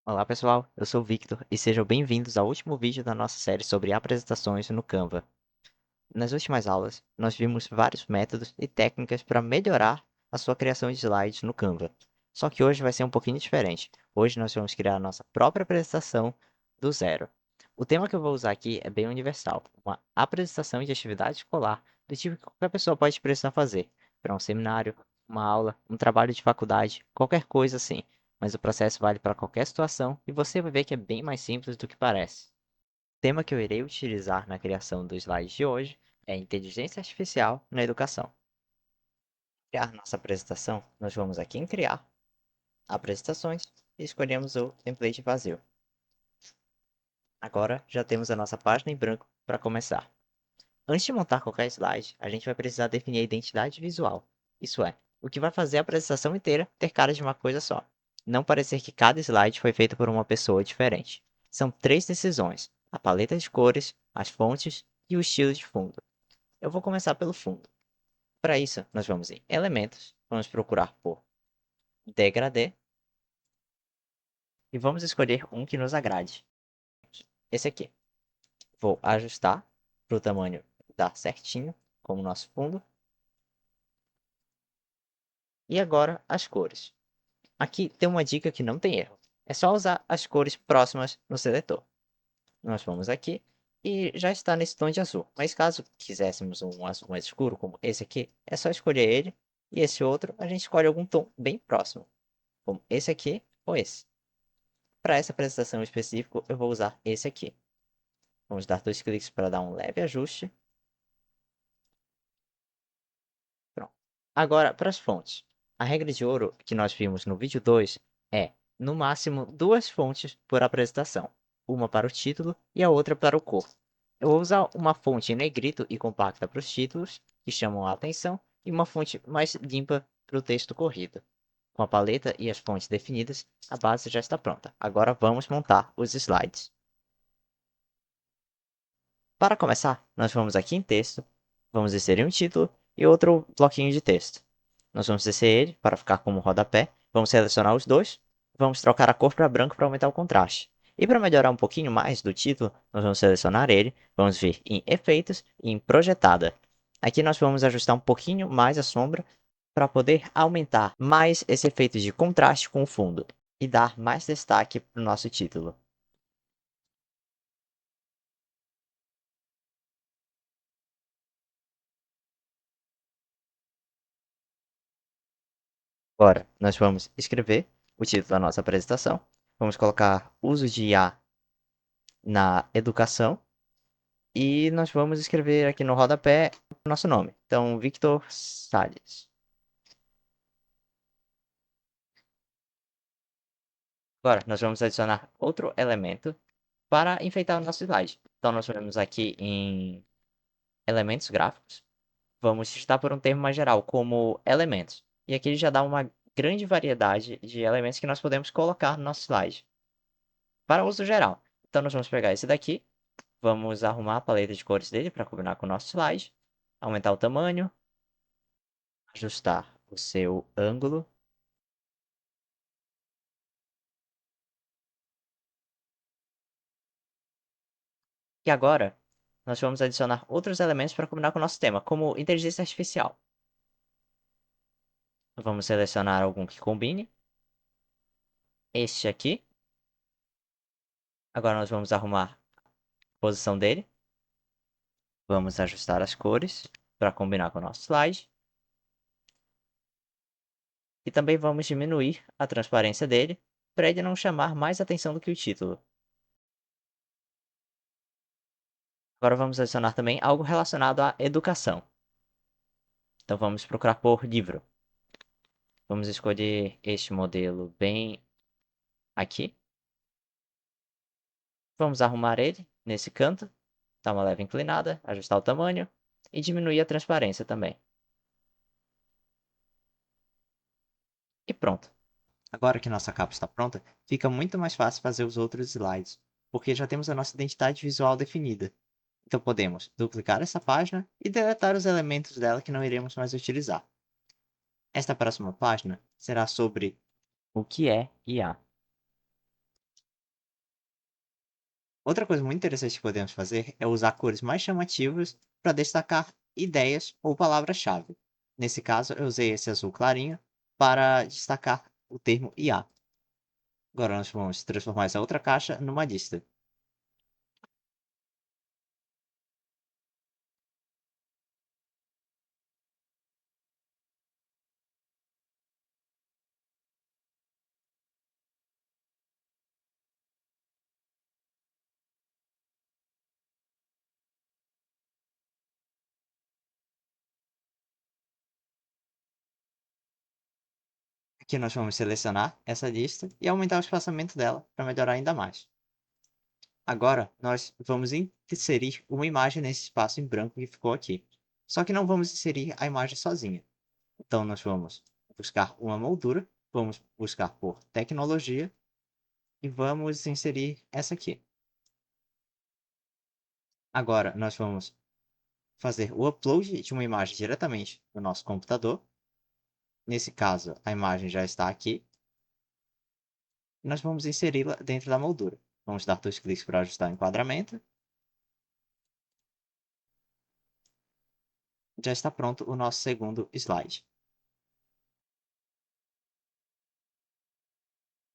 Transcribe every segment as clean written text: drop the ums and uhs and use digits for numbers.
Olá pessoal, eu sou o Victor e sejam bem-vindos ao último vídeo da nossa série sobre apresentações no Canva. Nas últimas aulas, nós vimos vários métodos e técnicas para melhorar a sua criação de slides no Canva. Só que hoje vai ser um pouquinho diferente. Hoje nós vamos criar a nossa própria apresentação do zero. O tema que eu vou usar aqui é bem universal, uma apresentação de atividade escolar do tipo que qualquer pessoa pode precisar fazer, para um seminário, uma aula, um trabalho de faculdade, qualquer coisa assim. Mas o processo vale para qualquer situação e você vai ver que é bem mais simples do que parece. O tema que eu irei utilizar na criação dos slides de hoje é inteligência artificial na educação. Para criar nossa apresentação, nós vamos aqui em criar, apresentações e escolhemos o template vazio. Agora já temos a nossa página em branco para começar. Antes de montar qualquer slide, a gente vai precisar definir a identidade visual. Isso é, o que vai fazer a apresentação inteira ter cara de uma coisa só. Não parecer que cada slide foi feito por uma pessoa diferente. São três decisões: a paleta de cores, as fontes e o estilo de fundo. Eu vou começar pelo fundo. Para isso, nós vamos em Elementos, vamos procurar por Degradê e vamos escolher um que nos agrade. Esse aqui. Vou ajustar para o tamanho dar certinho, como nosso fundo. E agora as cores. Aqui tem uma dica que não tem erro. É só usar as cores próximas no seletor. Nós vamos aqui e já está nesse tom de azul. Mas caso quiséssemos um azul mais escuro, como esse aqui, é só escolher ele. E esse outro, a gente escolhe algum tom bem próximo, como esse aqui ou esse. Para essa apresentação específica, eu vou usar esse aqui. Vamos dar dois cliques para dar um leve ajuste. Pronto. Agora, para as fontes. A regra de ouro que nós vimos no vídeo 2 é, no máximo, duas fontes por apresentação. Uma para o título e a outra para o corpo. Eu vou usar uma fonte em negrito e compacta para os títulos, que chamam a atenção, e uma fonte mais limpa para o texto corrido. Com a paleta e as fontes definidas, a base já está pronta. Agora vamos montar os slides. Para começar, nós vamos aqui em texto, vamos inserir um título e outro bloquinho de texto. Nós vamos descer ele para ficar como rodapé, vamos selecionar os dois, vamos trocar a cor para branco para aumentar o contraste. E para melhorar um pouquinho mais do título, nós vamos selecionar ele, vamos vir em efeitos e em projetada. Aqui nós vamos ajustar um pouquinho mais a sombra para poder aumentar mais esse efeito de contraste com o fundo e dar mais destaque para o nosso título. Agora, nós vamos escrever o título da nossa apresentação. Vamos colocar uso de IA na educação. E nós vamos escrever aqui no rodapé o nosso nome. Então, Victor Salles. Agora, nós vamos adicionar outro elemento para enfeitar o nosso slide. Então, nós vamos aqui em elementos gráficos. Vamos digitar por um termo mais geral, como elementos. E aqui ele já dá uma grande variedade de elementos que nós podemos colocar no nosso slide. Para uso geral. Então, nós vamos pegar esse daqui. Vamos arrumar a paleta de cores dele para combinar com o nosso slide. Aumentar o tamanho. Ajustar o seu ângulo. E agora, nós vamos adicionar outros elementos para combinar com o nosso tema, como inteligência artificial. Vamos selecionar algum que combine. Este aqui. Agora nós vamos arrumar a posição dele. Vamos ajustar as cores para combinar com o nosso slide. E também vamos diminuir a transparência dele, para ele não chamar mais atenção do que o título. Agora vamos adicionar também algo relacionado à educação. Então vamos procurar por livro. Vamos escolher este modelo bem aqui. Vamos arrumar ele nesse canto, dar uma leve inclinada, ajustar o tamanho e diminuir a transparência também. E pronto. Agora que nossa capa está pronta, fica muito mais fácil fazer os outros slides, porque já temos a nossa identidade visual definida. Então podemos duplicar essa página e deletar os elementos dela que não iremos mais utilizar. Esta próxima página será sobre o que é IA. Outra coisa muito interessante que podemos fazer é usar cores mais chamativas para destacar ideias ou palavras-chave. Nesse caso, eu usei esse azul clarinho para destacar o termo IA. Agora nós vamos transformar essa outra caixa numa lista. Aqui nós vamos selecionar essa lista e aumentar o espaçamento dela para melhorar ainda mais. Agora nós vamos inserir uma imagem nesse espaço em branco que ficou aqui. Só que não vamos inserir a imagem sozinha. Então nós vamos buscar uma moldura, vamos buscar por tecnologia e vamos inserir essa aqui. Agora nós vamos fazer o upload de uma imagem diretamente no nosso computador. Nesse caso, a imagem já está aqui. Nós vamos inseri-la dentro da moldura. Vamos dar dois cliques para ajustar o enquadramento. Já está pronto o nosso segundo slide.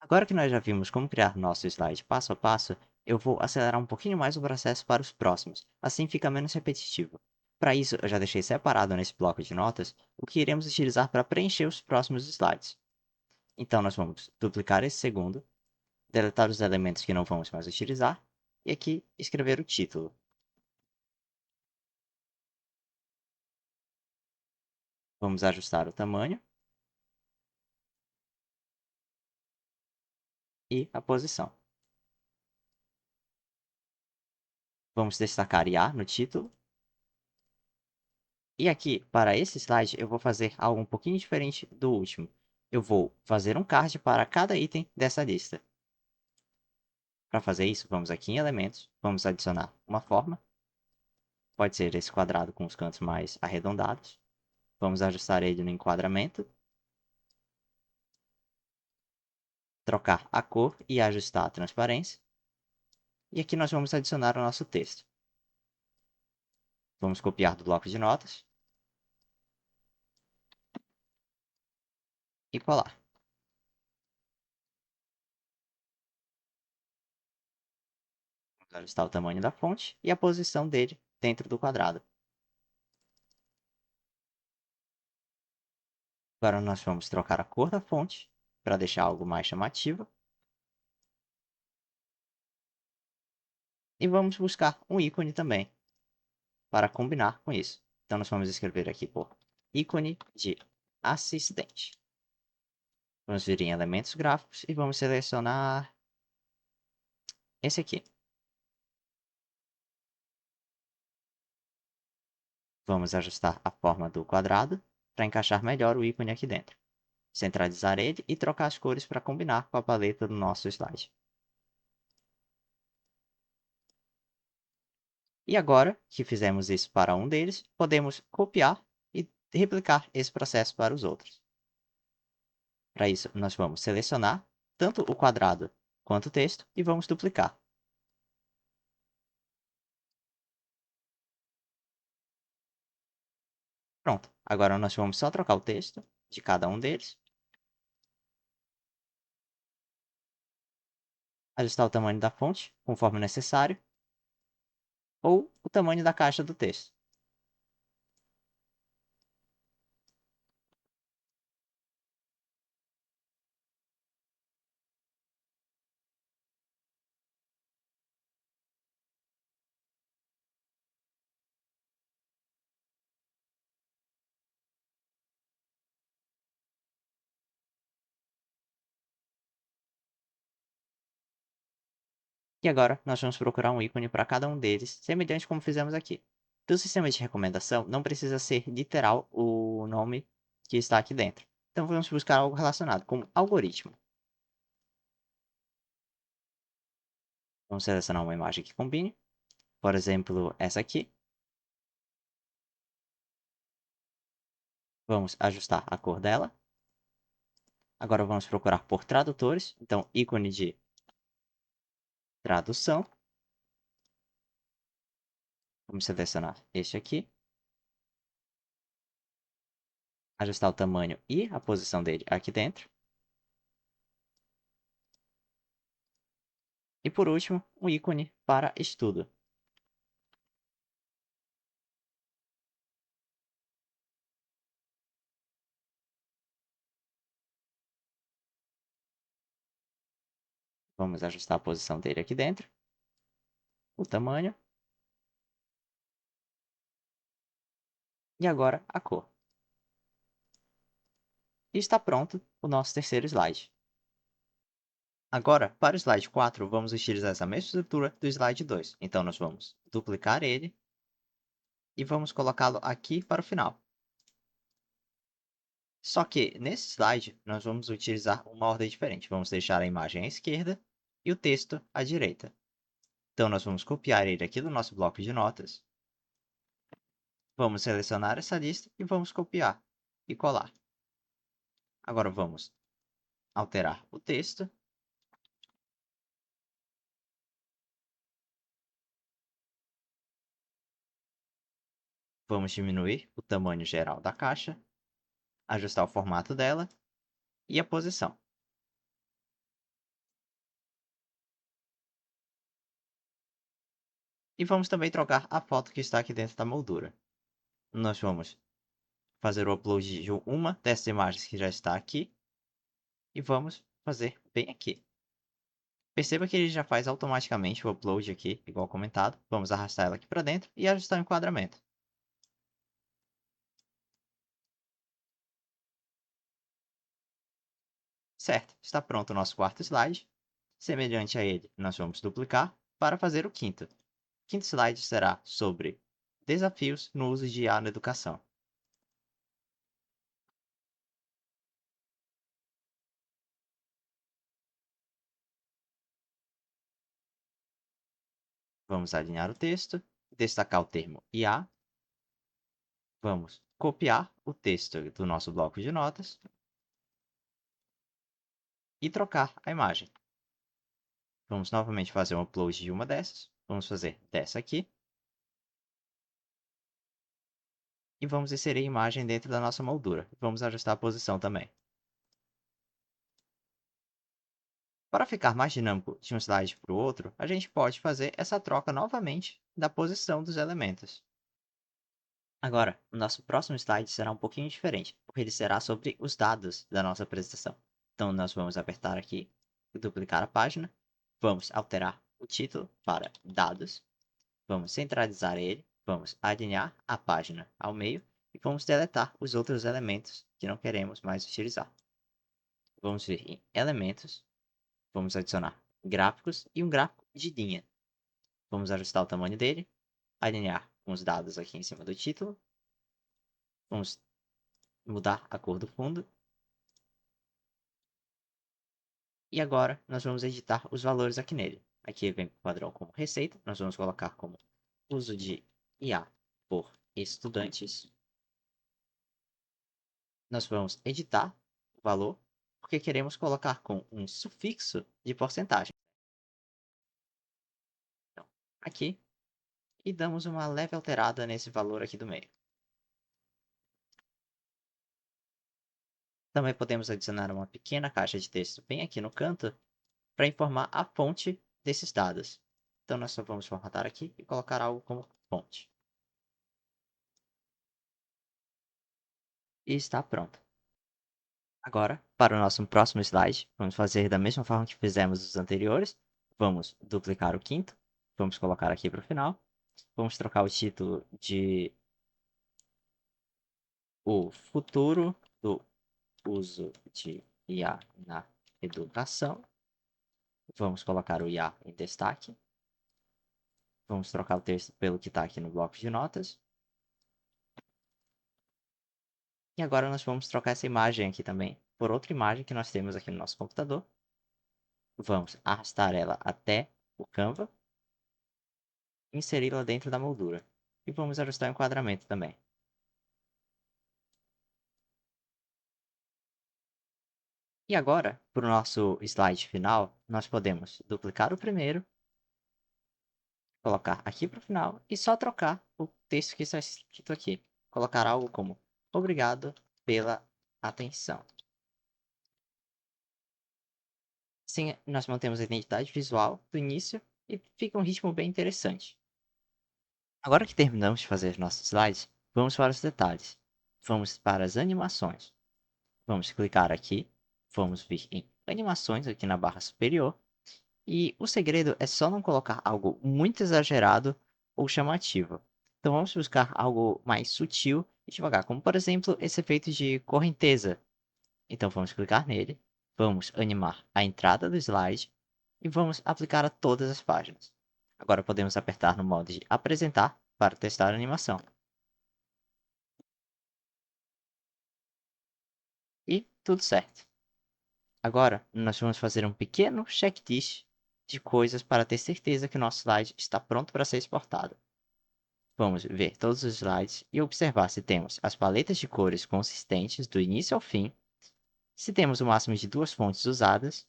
Agora que nós já vimos como criar nosso slide passo a passo, eu vou acelerar um pouquinho mais o processo para os próximos, assim fica menos repetitivo. Para isso, eu já deixei separado nesse bloco de notas o que iremos utilizar para preencher os próximos slides. Então, nós vamos duplicar esse segundo, deletar os elementos que não vamos mais utilizar, e aqui escrever o título. Vamos ajustar o tamanho e a posição. Vamos destacar IA no título. E aqui, para esse slide, eu vou fazer algo um pouquinho diferente do último. Eu vou fazer um card para cada item dessa lista. Para fazer isso, vamos aqui em Elementos, vamos adicionar uma forma. Pode ser esse quadrado com os cantos mais arredondados. Vamos ajustar ele no enquadramento. Trocar a cor e ajustar a transparência. E aqui nós vamos adicionar o nosso texto. Vamos copiar do bloco de notas e colar. Vamos ajustar o tamanho da fonte e a posição dele dentro do quadrado. Agora nós vamos trocar a cor da fonte para deixar algo mais chamativo. E vamos buscar um ícone também para combinar com isso. Então nós vamos escrever aqui por ícone de assistente. Vamos vir em elementos gráficos e vamos selecionar esse aqui. Vamos ajustar a forma do quadrado para encaixar melhor o ícone aqui dentro. Centralizar ele e trocar as cores para combinar com a paleta do nosso slide. E agora que fizemos isso para um deles, podemos copiar e replicar esse processo para os outros. Para isso, nós vamos selecionar tanto o quadrado quanto o texto e vamos duplicar. Pronto, agora nós vamos só trocar o texto de cada um deles, ajustar o tamanho da fonte conforme necessário, ou o tamanho da caixa do texto. E agora nós vamos procurar um ícone para cada um deles, semelhante como fizemos aqui. Do sistema de recomendação, não precisa ser literal o nome que está aqui dentro. Então vamos buscar algo relacionado, como algoritmo. Vamos selecionar uma imagem que combine. Por exemplo, essa aqui. Vamos ajustar a cor dela. Agora vamos procurar por tradutores. Então, ícone de tradução. Vamos selecionar este aqui, ajustar o tamanho e a posição dele aqui dentro. E por último, um ícone para estudo. Vamos ajustar a posição dele aqui dentro, o tamanho e agora a cor. E está pronto o nosso terceiro slide. Agora, para o slide 4, vamos utilizar essa mesma estrutura do slide 2. Então, nós vamos duplicar ele e vamos colocá-lo aqui para o final. Só que, nesse slide, nós vamos utilizar uma ordem diferente. Vamos deixar a imagem à esquerda e o texto à direita. Então, nós vamos copiar ele aqui do nosso bloco de notas. Vamos selecionar essa lista e vamos copiar e colar. Agora, vamos alterar o texto. Vamos diminuir o tamanho geral da caixa, ajustar o formato dela e a posição. E vamos também trocar a foto que está aqui dentro da moldura. Nós vamos fazer o upload de uma dessas imagens que já está aqui e vamos fazer bem aqui. Perceba que ele já faz automaticamente o upload aqui, igual comentado. Vamos arrastar ela aqui para dentro e ajustar o enquadramento. Certo, está pronto o nosso quarto slide. Semelhante a ele, nós vamos duplicar para fazer o quinto. O quinto slide será sobre desafios no uso de IA na educação. Vamos alinhar o texto, destacar o termo IA. Vamos copiar o texto do nosso bloco de notas e trocar a imagem. Vamos novamente fazer um upload de uma dessas. Vamos fazer dessa aqui. E vamos inserir a imagem dentro da nossa moldura. Vamos ajustar a posição também. Para ficar mais dinâmico de um slide para o outro, a gente pode fazer essa troca novamente da posição dos elementos. Agora, o nosso próximo slide será um pouquinho diferente, porque ele será sobre os dados da nossa apresentação. Então, nós vamos apertar aqui, duplicar a página, vamos alterar o título para dados, vamos centralizar ele, vamos alinhar a página ao meio e vamos deletar os outros elementos que não queremos mais utilizar. Vamos vir em elementos, vamos adicionar gráficos e um gráfico de linha. Vamos ajustar o tamanho dele, alinhar com os dados aqui em cima do título, vamos mudar a cor do fundo. E agora nós vamos editar os valores aqui nele. Aqui vem o padrão como receita, nós vamos colocar como uso de IA por estudantes. Nós vamos editar o valor, porque queremos colocar com um sufixo de porcentagem. Então, aqui, e damos uma leve alterada nesse valor aqui do meio. Também podemos adicionar uma pequena caixa de texto bem aqui no canto, para informar a fonte desses dados. Então, nós só vamos formatar aqui e colocar algo como fonte. E está pronto. Agora, para o nosso próximo slide, vamos fazer da mesma forma que fizemos os anteriores. Vamos duplicar o quinto, vamos colocar aqui para o final. Vamos trocar o título de O Futuro do Uso de IA na Educação. Vamos colocar o IA em destaque. Vamos trocar o texto pelo que está aqui no bloco de notas. E agora nós vamos trocar essa imagem aqui também por outra imagem que nós temos aqui no nosso computador. Vamos arrastar ela até o Canva, inseri-la dentro da moldura. E vamos ajustar o enquadramento também. E agora, para o nosso slide final, nós podemos duplicar o primeiro, colocar aqui para o final e só trocar o texto que está escrito aqui. Colocar algo como obrigado pela atenção. Assim, nós mantemos a identidade visual do início e fica um ritmo bem interessante. Agora que terminamos de fazer os nossos slides, vamos para os detalhes. Vamos para as animações. Vamos clicar aqui, vamos vir em animações aqui na barra superior. E o segredo é só não colocar algo muito exagerado ou chamativo. Então vamos buscar algo mais sutil e devagar, como por exemplo esse efeito de correnteza. Então vamos clicar nele, vamos animar a entrada do slide e vamos aplicar a todas as páginas. Agora podemos apertar no modo de apresentar para testar a animação. E tudo certo. Agora nós vamos fazer um pequeno checklist de coisas para ter certeza que o nosso slide está pronto para ser exportado. Vamos ver todos os slides e observar se temos as paletas de cores consistentes do início ao fim, se temos o máximo de 2 fontes usadas,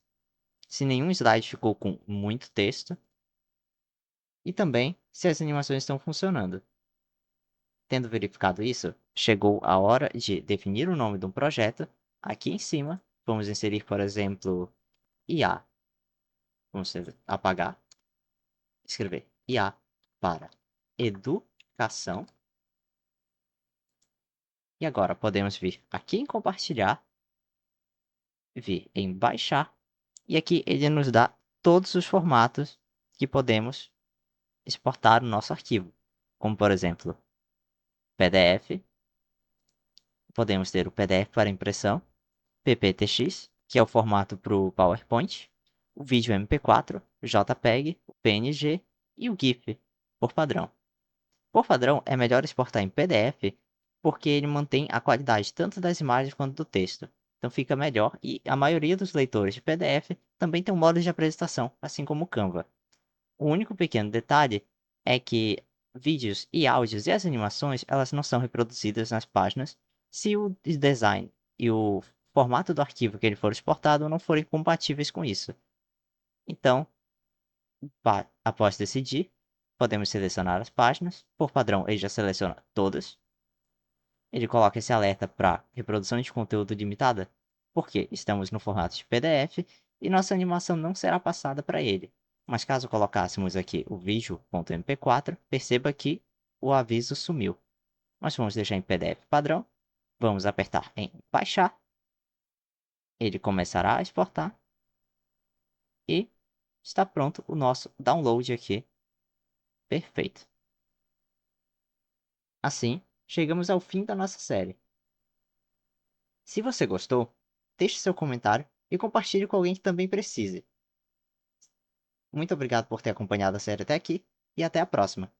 se nenhum slide ficou com muito texto e também se as animações estão funcionando. Tendo verificado isso, chegou a hora de definir o nome de um projeto. Aqui em cima, vamos inserir, por exemplo, IA. Vamos apagar, escrever IA para educação. E agora podemos vir aqui em compartilhar, vir em baixar, e aqui ele nos dá todos os formatos que podemos exportar o nosso arquivo, como por exemplo, PDF, podemos ter o PDF para impressão, PPTX, que é o formato para o PowerPoint, o vídeo MP4, o JPEG, o PNG e o GIF, por padrão. Por padrão, é melhor exportar em PDF, porque ele mantém a qualidade tanto das imagens quanto do texto. Então fica melhor e a maioria dos leitores de PDF também tem um modo de apresentação, assim como o Canva. O único pequeno detalhe é que vídeos e áudios e as animações, elas não são reproduzidas nas páginas se o design e o formato do arquivo que ele for exportado não forem compatíveis com isso. Então, após decidir, podemos selecionar as páginas. Por padrão, ele já seleciona todas. Ele coloca esse alerta para reprodução de conteúdo limitada, porque estamos no formato de PDF e nossa animação não será passada para ele. Mas caso colocássemos aqui o vídeo.mp4, perceba que o aviso sumiu. Nós vamos deixar em PDF padrão, vamos apertar em baixar, ele começará a exportar e está pronto o nosso download aqui. Perfeito. Assim, chegamos ao fim da nossa série. Se você gostou, deixe seu comentário e compartilhe com alguém que também precise. Muito obrigado por ter acompanhado a série até aqui e até a próxima.